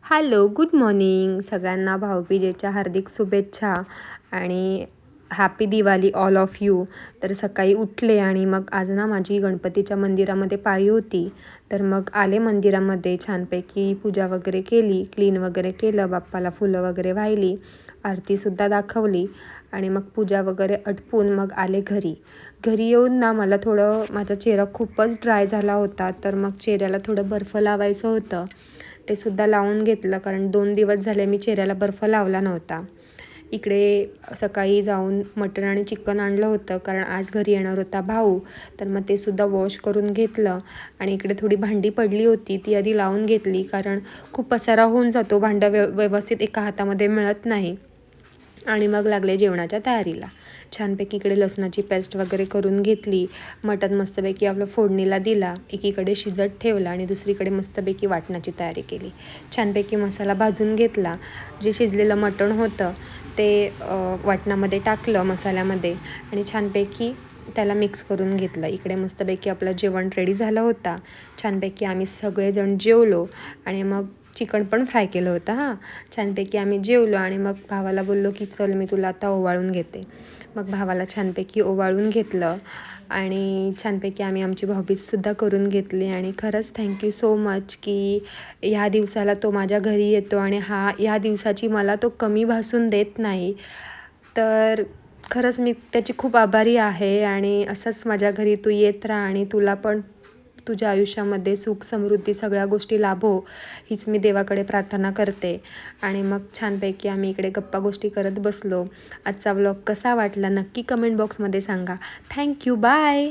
Hello, good morning. सगळ्यांना भाऊबीजेच्या हार्दिक शुभेच्छा आणि happy Diwali all of you. तर सकाळी उठले आणि मग आज ना माझी गणपतीच्या मंदिरामध्ये पाळी होती. तर मग आले मंदिरामध्ये, छानपैकी पूजा वगैरे केली, क्लीन वगैरे केलं, बाप्पाला फुलं वगैरे वाहिली, आरतीसुद्धा दाखवली आणि मग पूजा वगैरे आटपून मग आले घरी. घरी येऊन ना मला थोडं माझा चेहरा खूपच ड्राय झाला होता, तर मग चेहऱ्याला थोडं बर्फ लावायचं होतं. ते सुद्धा लावून घेतलं, कारण 2 दिवस झाले मी चेहऱ्याला बर्फ लावला नव्हता. इकडे सकाळी जाऊन मटण आणि चिकन आणलं होतं, कारण आज घरी येणार होता भाऊ. तर मग ते सुद्धा वॉश करून घेतलं आणि इकडे थोडी भांडी पडली होती, ती आधी लावून घेतली, कारण खूप पसारा होऊन जातो, भांडं व्यवस्थित एका हातामध्ये मिळत नाही. आणि मग लागले जेवणाच्या तयारीला. छानपैकी इकडे लसणाची पेस्ट वगैरे करून घेतली, मटण मस्तपैकी आपलं फोडणीला दिला, एकीकडे शिजत ठेवला आणि दुसरीकडे मस्तपैकी वाटणाची तयारी केली. छानपैकी मसाला भाजून घेतला, जे शिजलेलं मटण होतं ते वाटणामध्ये टाकलं मसाल्यामध्ये आणि छानपैकी त्याला मिक्स करून घेतलं. इकडे मस्तपैकी आपलं जेवण रेडी झालं होता. छानपैकी आम्ही सगळेजण जेवलो आणि मग चिकन पण फ्राय केलं होतं. छानपैकी आम्ही जेवलो आणि मग भावाला बोललो की चल मी तुला आता ओवाळून घेते. मग भावाला छानपैकी ओवाळून घेतलं आणि छानपैकी आम्ही आमची भाऊबीजसुद्धा करून घेतली. आणि खरंच थँक्यू सो मच की ह्या दिवसाला तो माझ्या घरी येतो आणि ह्या दिवसाची मला तो कमी भासून देत नाही. तर खरंच मी त्याची खूप आभारी आहे आणि असंच माझ्या घरी तू येत राहा आणि तुला पण तुझ्या आयुष्यामध्ये सुख समृद्धी सगळ्या गोष्टी लाभो, हीच मी देवाकडे प्रार्थना करते. आणि मग छानपैकी आम्ही इकडे गप्पा गोष्टी करत बसलो. आजचा व्लॉग कसा वाटला नक्की कमेंट बॉक्समध्ये सांगा. Thank you, bye.